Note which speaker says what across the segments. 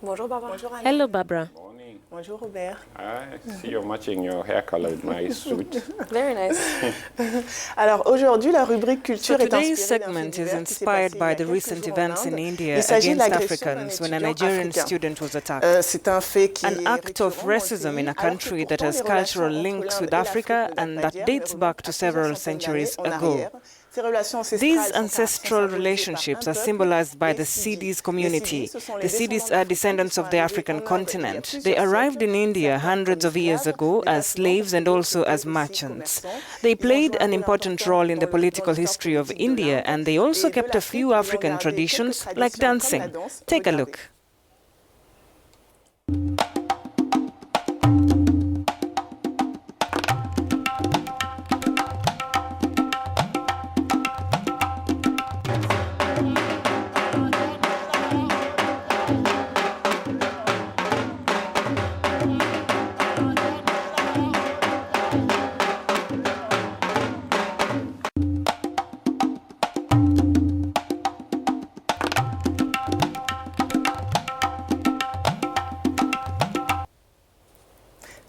Speaker 1: Bonjour Barbara.
Speaker 2: Bonjour Alain.
Speaker 3: Hello, Barbara.
Speaker 4: Morning.
Speaker 2: Bonjour Robert.
Speaker 4: I see you're matching your hair color with my suit.
Speaker 1: Very nice.
Speaker 2: Alors aujourd'hui, la rubrique culture
Speaker 3: So
Speaker 2: est
Speaker 3: today's
Speaker 2: inspirée d'un
Speaker 3: segment
Speaker 2: fait
Speaker 3: is
Speaker 2: divers qui s'est
Speaker 3: inspired
Speaker 2: passé
Speaker 3: by
Speaker 2: il y a
Speaker 3: the
Speaker 2: quelques
Speaker 3: recent
Speaker 2: jours en
Speaker 3: events in
Speaker 2: Inde.
Speaker 3: India
Speaker 2: Il s'agit de
Speaker 3: against
Speaker 2: l'agression d'un
Speaker 3: Africans when a
Speaker 2: étudiant
Speaker 3: Nigerian
Speaker 2: africain.
Speaker 3: student was attacked.
Speaker 2: C'est un fait qui
Speaker 3: An
Speaker 2: est
Speaker 3: act of
Speaker 2: récurrent dans le
Speaker 3: racism
Speaker 2: pays,
Speaker 3: in a
Speaker 2: alors que
Speaker 3: country that
Speaker 2: pourtant
Speaker 3: has
Speaker 2: les relations
Speaker 3: cultural
Speaker 2: entre
Speaker 3: links
Speaker 2: l'Inde
Speaker 3: with
Speaker 2: et l'Afrique
Speaker 3: Africa
Speaker 2: ne datent
Speaker 3: and
Speaker 2: pas
Speaker 3: that
Speaker 2: d'hier,
Speaker 3: dates
Speaker 2: mais
Speaker 3: back to
Speaker 2: remontent à
Speaker 3: several
Speaker 2: plusieurs centaines d'années
Speaker 3: centuries
Speaker 2: en
Speaker 3: ago.
Speaker 2: arrière. Ces relations ancestrales
Speaker 3: These
Speaker 2: sont
Speaker 3: ancestral
Speaker 2: symbolisées
Speaker 3: relationships
Speaker 2: par un
Speaker 3: are
Speaker 2: peuple,
Speaker 3: symbolized by
Speaker 2: les
Speaker 3: the
Speaker 2: Siddis.
Speaker 3: Siddis community.
Speaker 2: Les Siddis, ce sont les
Speaker 3: The Siddis
Speaker 2: descendants
Speaker 3: are
Speaker 2: d'Africains
Speaker 3: descendants
Speaker 2: qui sont
Speaker 3: of the
Speaker 2: arrivés
Speaker 3: African
Speaker 2: en Inde il y a
Speaker 3: continent.
Speaker 2: plusieurs
Speaker 3: They arrived in
Speaker 2: siècles,
Speaker 3: India
Speaker 2: certains
Speaker 3: hundreds
Speaker 2: comme
Speaker 3: of years
Speaker 2: esclaves,
Speaker 3: ago
Speaker 2: mais
Speaker 3: as
Speaker 2: pas souvent
Speaker 3: slaves
Speaker 2: parce
Speaker 3: and
Speaker 2: qu'ils
Speaker 3: also
Speaker 2: étaient
Speaker 3: as
Speaker 2: aussi
Speaker 3: merchants.
Speaker 2: commerçants.
Speaker 3: They
Speaker 2: Ils ont
Speaker 3: played
Speaker 2: joué un
Speaker 3: an
Speaker 2: rôle
Speaker 3: important
Speaker 2: important
Speaker 3: role in the
Speaker 2: dans
Speaker 3: political
Speaker 2: l'histoire
Speaker 3: history of
Speaker 2: politique de
Speaker 3: India,
Speaker 2: l'Inde
Speaker 3: and they also
Speaker 2: et de
Speaker 3: kept a
Speaker 2: l'Afrique.
Speaker 3: few
Speaker 2: Ils ont
Speaker 3: African
Speaker 2: gardé
Speaker 3: traditions
Speaker 2: quelques
Speaker 3: like
Speaker 2: traditions comme la
Speaker 3: dancing.
Speaker 2: danse.
Speaker 3: Take a
Speaker 2: Regardez.
Speaker 3: look.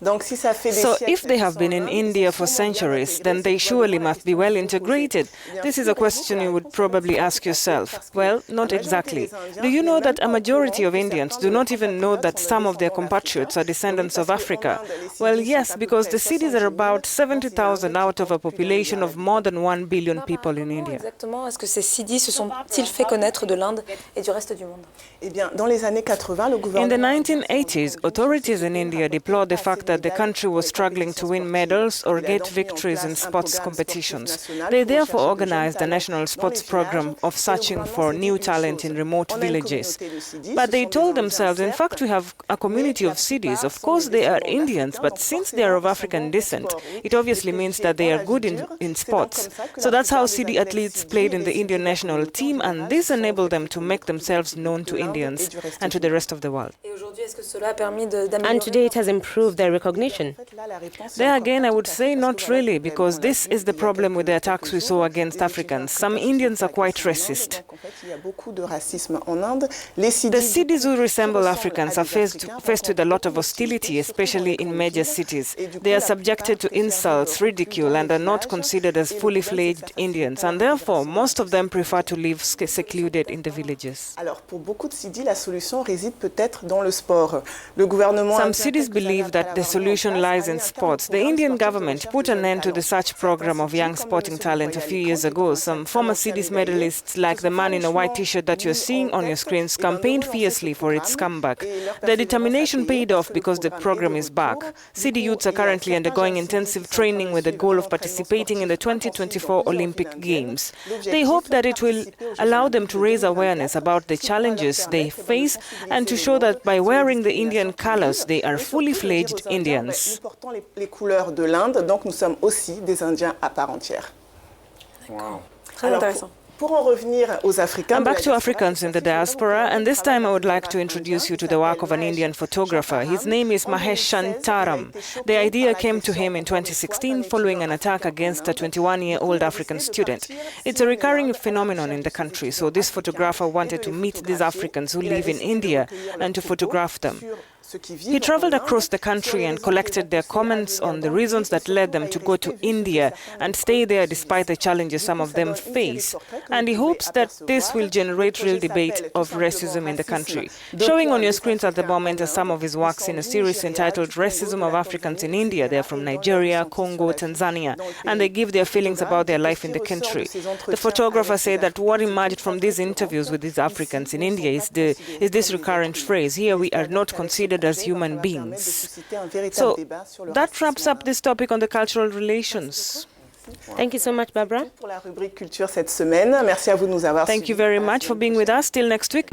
Speaker 2: Donc, si ça fait des
Speaker 3: So
Speaker 2: siècles
Speaker 3: if they
Speaker 2: qu'ils
Speaker 3: have
Speaker 2: sont
Speaker 3: been
Speaker 2: en
Speaker 3: in
Speaker 2: Inde, ils
Speaker 3: India
Speaker 2: sont
Speaker 3: for
Speaker 2: sûrement bien
Speaker 3: centuries,
Speaker 2: intégrés.
Speaker 3: then they
Speaker 2: C'est
Speaker 3: surely
Speaker 2: probablement la
Speaker 3: must be
Speaker 2: question
Speaker 3: well
Speaker 2: qu'il faut poser.
Speaker 3: integrated.
Speaker 2: Bien
Speaker 3: This
Speaker 2: sûr,
Speaker 3: is a
Speaker 2: voulez-vous
Speaker 3: question
Speaker 2: que la
Speaker 3: you would
Speaker 2: réponse soit
Speaker 3: probably
Speaker 2: non,
Speaker 3: ask
Speaker 2: tout à fait,
Speaker 3: yourself.
Speaker 2: parce que
Speaker 3: Well,
Speaker 2: la
Speaker 3: not
Speaker 2: majorité
Speaker 3: exactly.
Speaker 2: des Indiens
Speaker 3: Do you
Speaker 2: n'est
Speaker 3: know
Speaker 2: même
Speaker 3: that
Speaker 2: pas
Speaker 3: a
Speaker 2: au
Speaker 3: majority
Speaker 2: courant
Speaker 3: of
Speaker 2: que
Speaker 3: Indians
Speaker 2: certains
Speaker 3: do
Speaker 2: de leurs
Speaker 3: not even know
Speaker 2: compatriotes
Speaker 3: that
Speaker 2: sont des
Speaker 3: some of their
Speaker 2: descendants
Speaker 3: compatriots are
Speaker 2: d'Africains? Oui,
Speaker 3: descendants
Speaker 2: parce
Speaker 3: of Africa?
Speaker 2: qu'en Inde, les
Speaker 3: Well,
Speaker 2: Siddis
Speaker 3: yes,
Speaker 2: sont à peu
Speaker 3: because
Speaker 2: près
Speaker 3: the Siddis are
Speaker 2: 70 000.
Speaker 3: about
Speaker 2: Je pense qu'il y en a un
Speaker 3: 70,000
Speaker 2: peu qui
Speaker 3: out of a
Speaker 2: comptent plus d'un
Speaker 3: population
Speaker 2: milliard
Speaker 3: of more
Speaker 2: d'habitants.
Speaker 3: than 1 billion
Speaker 1: Barbara,
Speaker 3: people in
Speaker 1: comment
Speaker 3: India.
Speaker 1: exactement est-ce que ces Siddis se sont-ils fait connaître de l'Inde et du reste du monde?
Speaker 2: Eh bien, dans les années 80, le
Speaker 3: In the
Speaker 2: gouvernement indien s'est rendu
Speaker 3: 1980s,
Speaker 2: compte
Speaker 3: authorities in
Speaker 2: qu'il
Speaker 3: India
Speaker 2: rapportait
Speaker 3: deplored the
Speaker 2: pas assez
Speaker 3: fact
Speaker 2: de
Speaker 3: that the
Speaker 2: médailles
Speaker 3: country
Speaker 2: pour
Speaker 3: was
Speaker 2: les
Speaker 3: struggling to
Speaker 2: compétitions
Speaker 3: win
Speaker 2: sportives.
Speaker 3: medals or
Speaker 2: Il a
Speaker 3: get
Speaker 2: donc mis en
Speaker 3: victories
Speaker 2: place
Speaker 3: in
Speaker 2: un
Speaker 3: sports
Speaker 2: programme sportif
Speaker 3: competitions.
Speaker 2: national
Speaker 3: They
Speaker 2: pour
Speaker 3: therefore
Speaker 2: rechercher de jeunes
Speaker 3: organized a
Speaker 2: talents
Speaker 3: national
Speaker 2: dans les
Speaker 3: sports
Speaker 2: villages.
Speaker 3: program of
Speaker 2: Et le
Speaker 3: searching
Speaker 2: gouvernement
Speaker 3: for
Speaker 2: s'est
Speaker 3: new
Speaker 2: dit une
Speaker 3: talent
Speaker 2: chose.
Speaker 3: in remote
Speaker 2: On a une
Speaker 3: villages.
Speaker 2: communauté de Siddis,
Speaker 3: But
Speaker 2: ce
Speaker 3: they
Speaker 2: sont des
Speaker 3: told
Speaker 2: Indiens,
Speaker 3: themselves, in fact,
Speaker 2: certes,
Speaker 3: we have a
Speaker 2: mais
Speaker 3: community
Speaker 2: la
Speaker 3: of Siddis.
Speaker 2: plupart
Speaker 3: Of
Speaker 2: sont
Speaker 3: course,
Speaker 2: des
Speaker 3: they are
Speaker 2: descendants
Speaker 3: Indians,
Speaker 2: d'Africains,
Speaker 3: but
Speaker 2: donc
Speaker 3: since they are
Speaker 2: forcément
Speaker 3: of
Speaker 2: ils sont
Speaker 3: African
Speaker 2: bons au
Speaker 3: descent,
Speaker 2: sport. Oui,
Speaker 3: it obviously
Speaker 2: les
Speaker 3: means
Speaker 2: privilégiés
Speaker 3: that they
Speaker 2: dans
Speaker 3: are
Speaker 2: la
Speaker 3: good
Speaker 2: vie dure.
Speaker 3: in
Speaker 2: C'est donc
Speaker 3: sports.
Speaker 2: comme ça que
Speaker 3: So
Speaker 2: la
Speaker 3: that's how
Speaker 2: plupart des
Speaker 3: Siddhi
Speaker 2: athlètes
Speaker 3: athletes
Speaker 2: Siddis
Speaker 3: played
Speaker 2: et
Speaker 3: in
Speaker 2: les
Speaker 3: the
Speaker 2: Siddis
Speaker 3: Indian
Speaker 2: de la
Speaker 3: national
Speaker 2: communauté en
Speaker 3: team, and
Speaker 2: général
Speaker 3: this
Speaker 2: sont
Speaker 3: enabled them
Speaker 2: très
Speaker 3: to
Speaker 2: connus
Speaker 3: make
Speaker 2: dans toute
Speaker 3: themselves
Speaker 2: l'équipe
Speaker 3: known
Speaker 2: de
Speaker 3: to
Speaker 2: l'Inde
Speaker 3: Indians
Speaker 2: et du reste
Speaker 3: and to
Speaker 2: du
Speaker 3: the
Speaker 2: monde.
Speaker 3: rest of the world.
Speaker 1: Et aujourd'hui, est-ce que cela a permis
Speaker 3: And
Speaker 1: d'améliorer
Speaker 3: today it has improved their
Speaker 2: En
Speaker 3: recognition.
Speaker 2: fait, là, la réponse est
Speaker 3: There
Speaker 2: encore
Speaker 3: again,
Speaker 2: pas
Speaker 3: I
Speaker 2: tout
Speaker 3: would
Speaker 2: à fait,
Speaker 3: say
Speaker 2: parce
Speaker 3: not
Speaker 2: que voilà,
Speaker 3: really,
Speaker 2: comme
Speaker 3: because
Speaker 2: on l'a
Speaker 3: this
Speaker 2: vu
Speaker 3: is the
Speaker 2: il y a
Speaker 3: problem with the
Speaker 2: quelques
Speaker 3: attacks we saw
Speaker 2: jours,
Speaker 3: against
Speaker 2: des étudiants
Speaker 3: Africans. Some
Speaker 2: africains se sont
Speaker 3: Indians
Speaker 2: fait
Speaker 3: are quite
Speaker 2: agresser en Inde.
Speaker 3: racist.
Speaker 2: Donc, en fait, il y a beaucoup de racisme en Inde. Les
Speaker 3: The
Speaker 2: Siddis, du
Speaker 3: Siddis
Speaker 2: coup,
Speaker 3: who
Speaker 2: qui
Speaker 3: resemble
Speaker 2: ressemblent à
Speaker 3: Africans
Speaker 2: des
Speaker 3: are faced
Speaker 2: Africains,
Speaker 3: with a
Speaker 2: rencontrent
Speaker 3: lot
Speaker 2: beaucoup
Speaker 3: of hostility,
Speaker 2: d'hostilité, surtout dans
Speaker 3: especially
Speaker 2: les
Speaker 3: in
Speaker 2: grandes
Speaker 3: major
Speaker 2: villes.
Speaker 3: cities.
Speaker 2: Et du coup,
Speaker 3: They are
Speaker 2: la
Speaker 3: subjected to
Speaker 2: plupart préfèrent
Speaker 3: insults,
Speaker 2: vivre reclus
Speaker 3: ridicule,
Speaker 2: dans les
Speaker 3: and are not
Speaker 2: villages.
Speaker 3: considered as
Speaker 2: Et le
Speaker 3: fully
Speaker 2: problème, c'est que ça
Speaker 3: fledged
Speaker 2: facilite
Speaker 3: Indians,
Speaker 2: pas
Speaker 3: and
Speaker 2: leur
Speaker 3: therefore
Speaker 2: intégration dans
Speaker 3: most
Speaker 2: la
Speaker 3: of them
Speaker 2: société.
Speaker 3: prefer to live secluded in the villages.
Speaker 2: Alors, pour beaucoup de Siddis, la solution réside peut-être dans le sport. Le gouvernement
Speaker 3: Some
Speaker 2: indien,
Speaker 3: cities
Speaker 2: quelques années
Speaker 3: believe
Speaker 2: après
Speaker 3: that the
Speaker 2: l'avoir mis en
Speaker 3: solution
Speaker 2: place,
Speaker 3: lies
Speaker 2: a mis
Speaker 3: in
Speaker 2: un terme au
Speaker 3: sports. The
Speaker 2: programme
Speaker 3: Indian
Speaker 2: sportif de
Speaker 3: government
Speaker 2: recherche
Speaker 3: put
Speaker 2: de
Speaker 3: an
Speaker 2: jeunes
Speaker 3: end to the
Speaker 2: talents.
Speaker 3: such
Speaker 2: Certains
Speaker 3: program of
Speaker 2: Siddis,
Speaker 3: young
Speaker 2: comme le
Speaker 3: sporting
Speaker 2: monsieur que vous
Speaker 3: talent a
Speaker 2: voyez à
Speaker 3: few
Speaker 2: l'écran,
Speaker 3: years
Speaker 2: qui est
Speaker 3: ago.
Speaker 2: un
Speaker 3: Some former
Speaker 2: ancien
Speaker 3: Siddis
Speaker 2: médaillé,
Speaker 3: medalists,
Speaker 2: se
Speaker 3: like the
Speaker 2: sont
Speaker 3: man in a white
Speaker 2: farouchement
Speaker 3: t-shirt that you're
Speaker 2: mis
Speaker 3: seeing
Speaker 2: en
Speaker 3: on your
Speaker 2: tête
Speaker 3: screens,
Speaker 2: de
Speaker 3: campaigned
Speaker 2: relancer ce
Speaker 3: fiercely for its
Speaker 2: programme
Speaker 3: comeback.
Speaker 2: et leur
Speaker 3: Their
Speaker 2: persévérance a
Speaker 3: determination
Speaker 2: payé
Speaker 3: paid
Speaker 2: parce
Speaker 3: off
Speaker 2: que le
Speaker 3: because the
Speaker 2: programme est
Speaker 3: program
Speaker 2: de
Speaker 3: is
Speaker 2: retour.
Speaker 3: back.
Speaker 2: Du
Speaker 3: Siddhi
Speaker 2: coup,
Speaker 3: youths are
Speaker 2: il y a
Speaker 3: currently
Speaker 2: certains
Speaker 3: undergoing
Speaker 2: jeunes Siddis
Speaker 3: intensive
Speaker 2: qui sont en train
Speaker 3: training
Speaker 2: de
Speaker 3: with the
Speaker 2: suivre
Speaker 3: goal
Speaker 2: un
Speaker 3: of
Speaker 2: entraînement
Speaker 3: participating in the
Speaker 2: sportif intensif dans
Speaker 3: 2024
Speaker 2: plusieurs villes
Speaker 3: Olympic
Speaker 2: indiennes.
Speaker 3: Games. They
Speaker 2: L'objectif
Speaker 3: hope
Speaker 2: est
Speaker 3: that
Speaker 2: de
Speaker 3: it will
Speaker 2: participer aux Jeux
Speaker 3: allow them
Speaker 2: olympiques
Speaker 3: to
Speaker 2: de
Speaker 3: raise awareness
Speaker 2: 2024,
Speaker 3: about the
Speaker 2: ce qui pourra leur
Speaker 3: challenges they
Speaker 2: permettre de
Speaker 3: face and to
Speaker 2: sensibiliser
Speaker 3: show
Speaker 2: le
Speaker 3: that
Speaker 2: monde
Speaker 3: by
Speaker 2: sur les
Speaker 3: wearing the
Speaker 2: discriminations
Speaker 3: Indian
Speaker 2: qu'ils
Speaker 3: colors,
Speaker 2: vivent,
Speaker 3: they are
Speaker 2: mais
Speaker 3: fully
Speaker 2: surtout de dire
Speaker 3: fledged
Speaker 2: aux Indiens,
Speaker 3: Indians.
Speaker 2: nous portons les couleurs de l'Inde, donc nous sommes aussi des Indiens à part entière.
Speaker 4: Wow.
Speaker 1: Très intéressant.
Speaker 2: Pour en revenir aux Africains,
Speaker 3: And
Speaker 2: de la
Speaker 3: back to
Speaker 2: diaspora,
Speaker 3: Africans in the
Speaker 2: cette fois-ci, je voudrais vous
Speaker 3: diaspora,
Speaker 2: présenter
Speaker 3: and
Speaker 2: le
Speaker 3: this
Speaker 2: travail
Speaker 3: time I would
Speaker 2: d'un
Speaker 3: like to
Speaker 2: photographe
Speaker 3: introduce you
Speaker 2: indien
Speaker 3: to
Speaker 2: qui
Speaker 3: the work
Speaker 2: s'appelle
Speaker 3: of an Indian
Speaker 2: Mahesh
Speaker 3: photographer. His
Speaker 2: Shantaram.
Speaker 3: name is
Speaker 2: En
Speaker 3: Mahesh
Speaker 2: 2016, il a
Speaker 3: Shantaram.
Speaker 2: été choqué
Speaker 3: The
Speaker 2: par
Speaker 3: idea came to
Speaker 2: l'agression,
Speaker 3: him in
Speaker 2: encore une fois,
Speaker 3: 2016
Speaker 2: d'un
Speaker 3: following an
Speaker 2: étudiant
Speaker 3: attack
Speaker 2: africain en
Speaker 3: against a
Speaker 2: Inde.
Speaker 3: 21-year-old
Speaker 2: Il a
Speaker 3: African
Speaker 2: décidé de
Speaker 3: student.
Speaker 2: partir
Speaker 3: It's a
Speaker 2: sillonner
Speaker 3: recurring
Speaker 2: l'Inde à la
Speaker 3: phenomenon in
Speaker 2: recherche
Speaker 3: the
Speaker 2: de ces
Speaker 3: country,
Speaker 2: étudiants
Speaker 3: so this
Speaker 2: africains
Speaker 3: photographer
Speaker 2: et de
Speaker 3: wanted
Speaker 2: les
Speaker 3: to meet these
Speaker 2: photographier.
Speaker 3: Africans who
Speaker 2: Il a
Speaker 3: live in
Speaker 2: décidé de
Speaker 3: India
Speaker 2: recueillir
Speaker 3: and
Speaker 2: leurs
Speaker 3: to
Speaker 2: propos
Speaker 3: photograph them.
Speaker 2: sur ce qui
Speaker 3: He
Speaker 2: vivent en
Speaker 3: traveled
Speaker 2: Inde,
Speaker 3: across the
Speaker 2: sur
Speaker 3: country
Speaker 2: les
Speaker 3: and
Speaker 2: raisons qui les
Speaker 3: collected
Speaker 2: ont
Speaker 3: their
Speaker 2: poussés à
Speaker 3: comments
Speaker 2: venir
Speaker 3: on the
Speaker 2: dans le
Speaker 3: reasons
Speaker 2: pays et
Speaker 3: that led
Speaker 2: surtout
Speaker 3: them
Speaker 2: à y
Speaker 3: to go to
Speaker 2: rester vu ce que
Speaker 3: India
Speaker 2: certains
Speaker 3: and
Speaker 2: d'entre
Speaker 3: stay
Speaker 2: eux
Speaker 3: there
Speaker 2: subissent.
Speaker 3: despite the challenges
Speaker 2: Du
Speaker 3: some
Speaker 2: coup,
Speaker 3: of
Speaker 2: ça
Speaker 3: them
Speaker 2: donne une série de
Speaker 3: face.
Speaker 2: portraits que
Speaker 3: And he
Speaker 2: vous pouvez
Speaker 3: hopes that this
Speaker 2: apercevoir.
Speaker 3: will
Speaker 2: Le
Speaker 3: generate real
Speaker 2: projet
Speaker 3: debate
Speaker 2: s'appelle tout
Speaker 3: of
Speaker 2: simplement
Speaker 3: racism in the
Speaker 2: Racisme.
Speaker 3: country.
Speaker 2: Deux
Speaker 3: Showing
Speaker 2: points,
Speaker 3: on your
Speaker 2: des
Speaker 3: screens at the
Speaker 2: Africains
Speaker 3: moment
Speaker 2: en
Speaker 3: are some
Speaker 2: Inde.
Speaker 3: of his
Speaker 2: Ils
Speaker 3: works
Speaker 2: sont
Speaker 3: in a
Speaker 2: du
Speaker 3: series
Speaker 2: Nigeria,
Speaker 3: entitled
Speaker 2: du Congo,
Speaker 3: Racism
Speaker 2: de
Speaker 3: of
Speaker 2: la
Speaker 3: Africans in
Speaker 2: Tanzanie,
Speaker 3: India.
Speaker 2: etc.
Speaker 3: They're from
Speaker 2: Et dans leur
Speaker 3: Nigeria,
Speaker 2: ressenti sur
Speaker 3: Congo,
Speaker 2: la vie
Speaker 3: Tanzania,
Speaker 2: dans le
Speaker 3: and they
Speaker 2: pays.
Speaker 3: give their
Speaker 2: Ces
Speaker 3: feelings
Speaker 2: photos-là
Speaker 3: about their
Speaker 2: indiquent
Speaker 3: life
Speaker 2: que
Speaker 3: in
Speaker 2: ce
Speaker 3: the
Speaker 2: qui ressort
Speaker 3: country.
Speaker 2: de ces
Speaker 3: The
Speaker 2: entretiens
Speaker 3: photographer
Speaker 2: avec ces
Speaker 3: said that what
Speaker 2: Africains, c'est
Speaker 3: emerged
Speaker 2: qu'une
Speaker 3: from
Speaker 2: fois
Speaker 3: these
Speaker 2: très
Speaker 3: interviews
Speaker 2: souvent,
Speaker 3: with these
Speaker 2: ici,
Speaker 3: Africans in
Speaker 2: nous ne
Speaker 3: India
Speaker 2: sommes
Speaker 3: is
Speaker 2: pas considérés
Speaker 3: this
Speaker 2: comme des
Speaker 3: recurrent
Speaker 2: êtres humains.
Speaker 3: phrase, here we are
Speaker 2: J'espère donc
Speaker 3: not
Speaker 2: qu'avec ce
Speaker 3: considered as
Speaker 2: projet, il va
Speaker 3: human
Speaker 2: falloir permettre de
Speaker 3: beings.
Speaker 2: susciter un véritable
Speaker 3: So
Speaker 2: débat sur le
Speaker 3: that
Speaker 2: racisme
Speaker 3: wraps
Speaker 2: en
Speaker 3: up
Speaker 2: Inde.
Speaker 3: this topic on the cultural relations. Thank you so much, Barbara.
Speaker 2: Pour la rubrique culture cette semaine, merci à vous de nous avoir
Speaker 3: Thank you
Speaker 2: suivis.
Speaker 3: very
Speaker 2: À la
Speaker 3: much for
Speaker 2: semaine
Speaker 3: being with
Speaker 2: prochaine.
Speaker 3: us. Till next week.